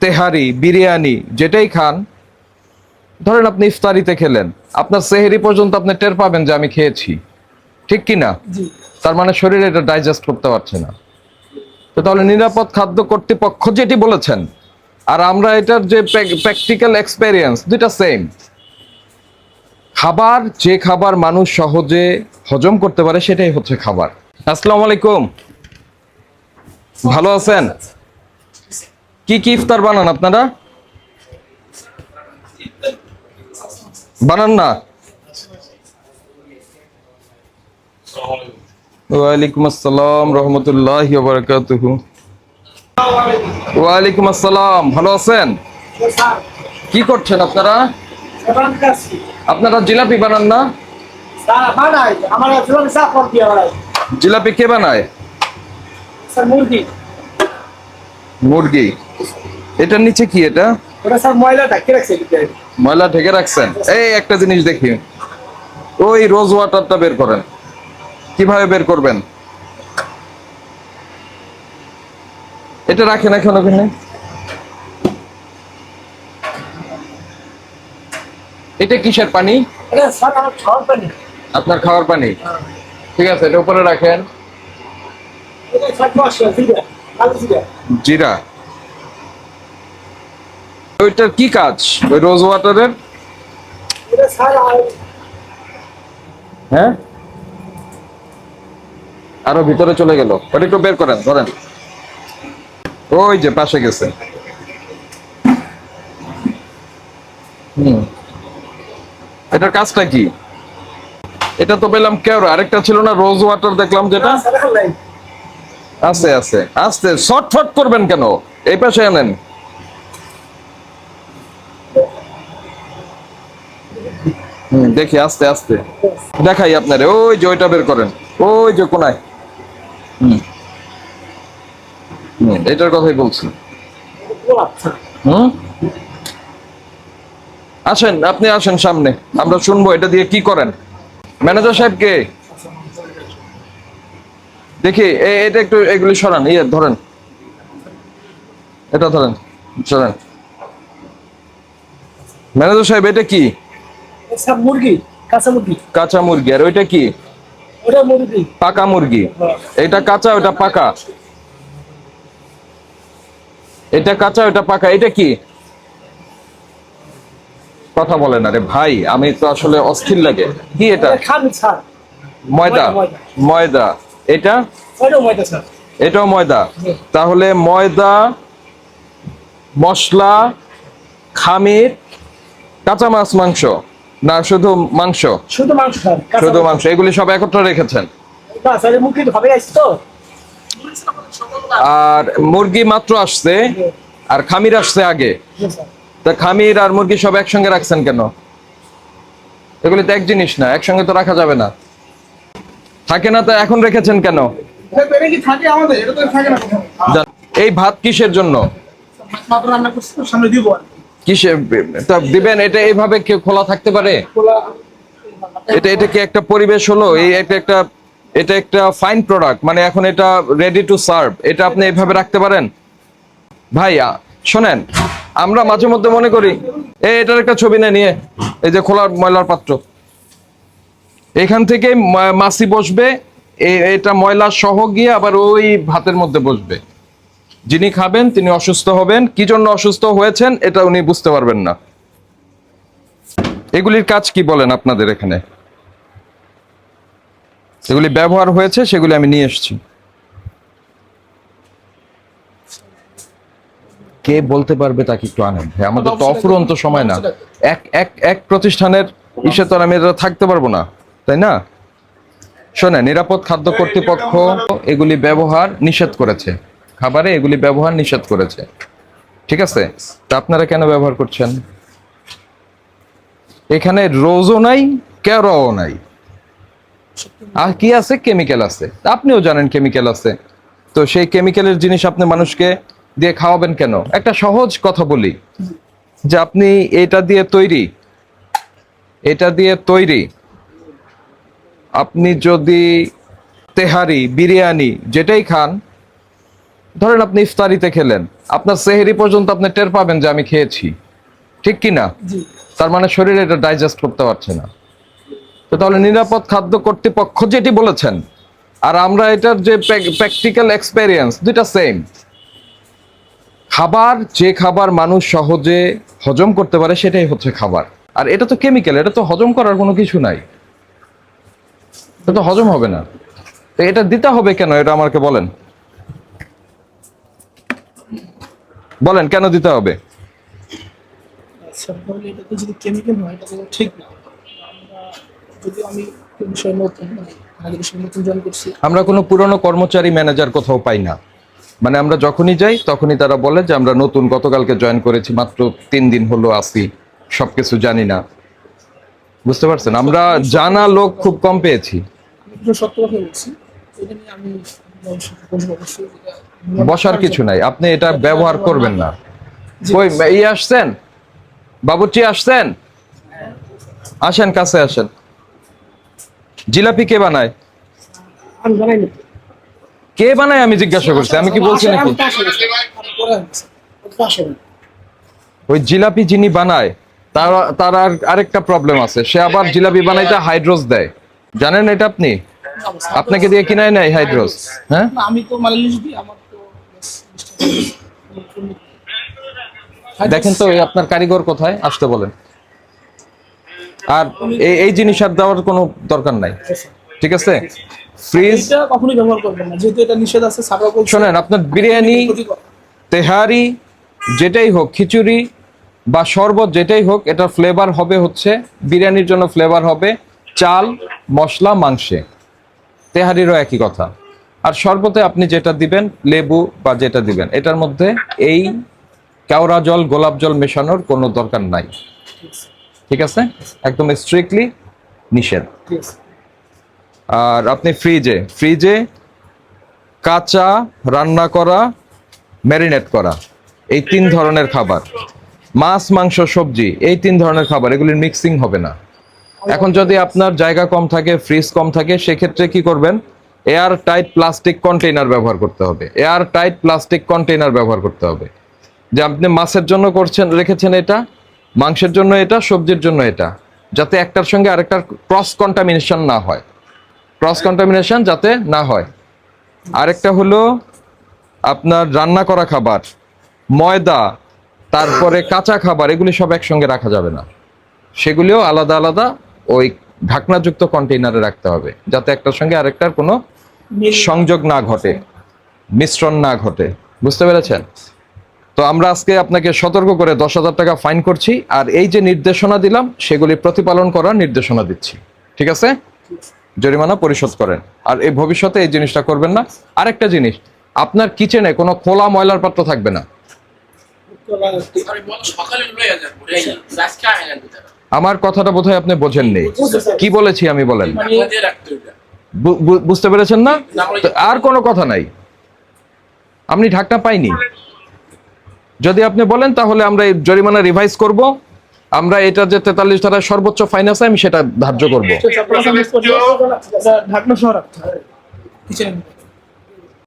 তেহারি, বিরিয়ানি যেটাই খান, ধরেন আপনি ইফতারিতে খেলেন, আপনার সেহরি পর্যন্ত আপনি টের পাবেন যে আমি খেয়েছি, ঠিক কি না? তার মানে শরীর এটা ডাইজেস্ট করতে পারছে না। তো তাহলে নিরাপদ খাদ্য কর্তৃপক্ষ যেটি বলেছেন আর আমরা এটার যে প্র্যাকটিক্যাল এক্সপেরিয়েন্স, দুইটা সেম। খাবার, যে খাবার মানুষ সহজে হজম করতে পারে সেটাই হচ্ছে খাবার। আসসালামু আলাইকুম, ভালো আছেন? কি কি ইফতার বানান আপনারা? বানান না? ওয়ালাইকুম আসসালাম রহমতুল্লাহি ওয়া বারাকাতুহু। ওয়ালাইকুম আসসালাম, ভালো আছেন? কি করছেন আপনারা? আপনারা জিলাপি বানান না? জিলাপি কে বানায়? মুরগি। এটার নিচে কি? এটা ময়লা ঢেকে রাখছেন। এই একটা জিনিস দেখি, ওই রোজ ওয়াটারটা বের করেন। কিভাবে বের করবেন? এটা রাখেন এখন ওখানে। এটা কিসের পানি? আপনার খাওয়ার পানি? ঠিক আছে, এটা উপরে রাখেন। জিরা। ওইটার কি কাজ, ওই রোজ ওয়াটারের? হ্যাঁ, আরো ভিতরে চলে গেল। ওটা একটু বের করেন, ধরেন। ওই যে পাশে গেছে। এটার কাজটা কি? এটা তো পেলাম কেওড়া, আরেকটা ছিল না রোজ ওয়াটার, দেখলাম যেটা আছে আছে। আস্তে, শর্টফট করবেন কেন? এই পাশে আনেন। দেখি, আস্তে আস্তে দেখাই আপনারে। ওই যে ওইটা বের করেন, ওই যে কোনায়। এটার কথাই বলছি। হুম, আসেন, আপনি আসেন সামনে, আমরা শুনবো এটা দিয়ে কি করেন। ম্যানেজার সাহেবকে দেখি, এটা একটু এগুলি সরান, ইয়ে ধরেন, এটা ধরেন, সরান। ম্যানেজার সাহেব, এটা কি? মুরগি, কাঁচা মুরগি। কাঁচা মুরগি। আর ওইটা কি? ওটা মুরগি, পাকা মুরগি। এটা কাঁচা, ওটা পাকা। এটা কাঁচা, ওটা পাকা। এটা কি? কথা বলেন, আরে ভাই, আমি তো আসলে অস্থির লাগে। কি এটা? ময়দা। ময়দা। এটা? ময়দা স্যার। এটাও ময়দা। তাহলে ময়দা, মশলা, খামির, কাঁচা মাছ, মাংস, না শুধু মাংস? শুধু মাংস স্যার। শুধু মাংস। এগুলি সব একত্রে রেখেছেন? আর মুরগি মাত্র আসছে আর খামির আসছে আগে, তা খামির আর মুরগি সব একসঙ্গে রাখছেন কেন? এগুলি তো এক জিনিস না, একসঙ্গে তো রাখা যাবে না। থাকে না তো এখন রেখেছেন কেন? এই ভাত কিসের জন্য? কিসে দিবেন? এটা এইভাবে কেউ খোলা থাকতে পারে? এটা এটা কি একটা পরিবেশ হলো? এটা একটা ফাইন প্রোডাক্ট, মানে এখন এটা রেডি টু সার্ভ, এটা আপনি এইভাবে রাখতে পারেন? ভাইয়া শোনেন, আমরা মাঝে মধ্যে মনে করি, এটার একটা ছবি নিয়ে, এই যে খোলা ময়লার পাত্র, এখান থেকে মাছি বসবে, এটা ময়লা সহ গিয়ে আবার ওই ভাতের মধ্যে বসবে। যিনি খাবেন তিনি অসুস্থ হবেন। কি জন্য অসুস্থ হয়েছেন এটা উনি বুঝতে পারবেন না। এগুলির কাজ কি বলেন আপনাদের এখানে? সেগুলি ব্যবহার হয়েছে, সেগুলি আমি নিয়ে এসেছি। কে বলতে পারবে তাকে একটু আনেন। আমাদের তো অফুরন্ত সময় না। এক এক এক প্রতিষ্ঠানের ইসে তো আমি থাকতে পারবো না, তাই না? শোনে, নিরাপদ খাদ্য কর্তৃপক্ষ এগুলি ব্যবহার নিষেধ করেছে, খাবারে এগুলি ব্যবহার নিষেধ করেছে, ঠিক আছে? তা আপনারা কেন ব্যবহার করছেন? এখানে রোজও নাই, কেওড়াও নাই, আর কি আছে? কেমিক্যাল আছে। আপনিও জানেন কেমিক্যাল আছে। তো সেই কেমিক্যালের জিনিস আপনি মানুষকে দিয়ে খাওয়াবেন কেন? একটা সহজ কথা বলি, যে আপনি এটা দিয়ে তৈরি আপনি যদি তেহারি, বিরিয়ানি যেটাই খান, ধরেন আপনি ইফতারিতে খেলেন, আপনার সেহরি পর্যন্ত আপনি টের পাবেন যে আমি খেয়েছি, ঠিক কি না? জি। তার মানে শরীরে এটা ডাইজেস্ট করতে পারছে না। তো তাহলে নিরাপদ খাদ্য কর্তৃপক্ষ যেটি বলেছেন আর আমরা এটার যে প্র্যাকটিক্যাল এক্সপেরিয়েন্স, দুইটা সেম। খাবার, যে খাবার মানুষ সহজে হজম করতে পারে সেটাই হচ্ছে খাবার। আর এটা তো কেমিক্যাল, এটা তো হজম করার কোনো কিছু নাই, এটা তো হজম হবে না। তো এটা দিতে হবে কেন, এটা আমাকে বলেন, বলেন কেন দিতে হবে? আচ্ছা, তাহলে এটাতে যদি কেমিক্যাল হয় এটা তো ঠিক না। আমরা যদি আমি এই বিষয়ে নতুন আগে বিষয়ে নতুন জয়েন করছি। আমরা কোনো পুরনো কর্মচারী ম্যানেজার কোথাও পাই না। মানে আমরা যখনই যাই তখনই তারা বলে যে আমরা নতুন, গতকালকে জয়েন করেছি, মাত্র 3 দিন হলো আসি, সবকিছু জানি না। বুঝতে পারছেন, আমরা জানা লোক খুব কম পেয়েছি। আমি একটু সত্য কথা বলছি, এটা নিয়ে আমি অবশ্যই বসার কিছু নাই, আপনি এটা ব্যবহার করবেন না। জি। কই আসছেন, বাবুর্চি আসছেন, আসেন কাছে আসেন। জিলাপি কে বানায়? আমি জানাইনি। কে বানায় আমি জিজ্ঞাসা করছি, আমি কি বলছি নাকি? ওই জিলাপি যিনি বানায় তার আরেকটা প্রবলেম আছে, সে আবার জিলাপি বানাইতে হাইড্রোস দেয়, জানেন এটা আপনি? আপনাকে দিয়ে কিনায় নাই হাইড্রোস? হ্যাঁ, আমি তো মালিশ দিই, আমার তো দেখেন তো এই আপনার কারিগর কোথায়, আসতে বলেন। আর এই জিনিস আর দেওয়ার কোনো দরকার নাই, ঠিক আছে? ফ্রিজ এটা কখনোই ব্যবহার করবেন না, যেহেতু এটা নিষেধ আছে। সারা বলছে শোনেন, আপনার বিরিয়ানি, তেহারি, যেটাই হোক, খিচুড়ি বা শরবত যেটাই হোক, এটা ফ্লেভার হবে হচ্ছে, বিরিয়ানির জন্য ফ্লেভার হবে চাল, মশলা, মাংসে। তেহারিরও একই কথা। আর শরবতে আপনি যেটা দিবেন, লেবু বা যেটা দিবেন, এটার মধ্যে এই কেওড়া জল, গোলাপ জল মেশানোর কোনো দরকার নাই, ঠিক আছে? একদম স্ট্রিক্টলি নিষেধ। আর আপনি ফ্রিজে কাঁচা, রান্না করা, ম্যারিনেট করা, এই 3 ধরনের খাবার, মাছ, মাংস, সবজি, এই 3 ধরনের খাবার, এগুলির মিক্সিং হবে না। এখন যদি আপনার জায়গা কম থাকে, ফ্রিজ কম থাকে, সেক্ষেত্রে কি করবেন? এয়ার টাইট প্লাস্টিক কন্টেইনার ব্যবহার করতে হবে। এয়ার টাইট প্লাস্টিক কন্টেইনার ব্যবহার করতে হবে। যে আপনি মাছের জন্য রেখেছেন এটা, মাংসের জন্য এটা, সবজির জন্য এটা, যাতে একটার সঙ্গে আরেকটার ক্রস কন্টামিনেশন না হয়, ক্রস কন্টামিনেশন যাতে না হয়। আরেকটা হলো আপনার রান্না করা খাবার, ময়দা, তারপরে কাঁচা খাবার, এগুলি সব একসঙ্গে রাখা যাবে না, সেগুলিও আলাদা আলাদা ওই ঢাকনাযুক্ত কন্টেইনারে রাখতে হবে, যাতে একটার সঙ্গে আরেকটার কোনো সংযোগ না ঘটে, মিশ্রণ না ঘটে। বুঝতে পেরেছেন? তো আমরা আজকে আপনাকে সতর্ক করে 10,000 টাকা ফাইন করছি, আর এই যে নির্দেশনা দিলাম সেগুলি প্রতিপালন করার নির্দেশনা দিচ্ছি, ঠিক আছে? জরিমানা পরিশোধ করেন, আর এই ভবিষ্যতে এই জিনিসটা করবেন না। আরেকটা জিনিস, আপনার কিচেনে কোনো খোলা ময়লার পাত্র থাকবে না। আমার কথাটা বোধহয় আপনি বোঝেননি, কি বলেছি আমি, বলেন। বুঝতে পেরেছেন না? তো আর কোনো কথা নাই, আপনি ঢাকনা পাইনি। যদি আপনি বলেন তাহলে আমরা এই জরিমানা রিভাইজ করব, আমরা এটা যে 43 ধারায় সর্বোচ্চ ফাইন আছে আমি সেটা ধার্য করব। ঢাকনা সহ রাখতে হবে কিচেনে।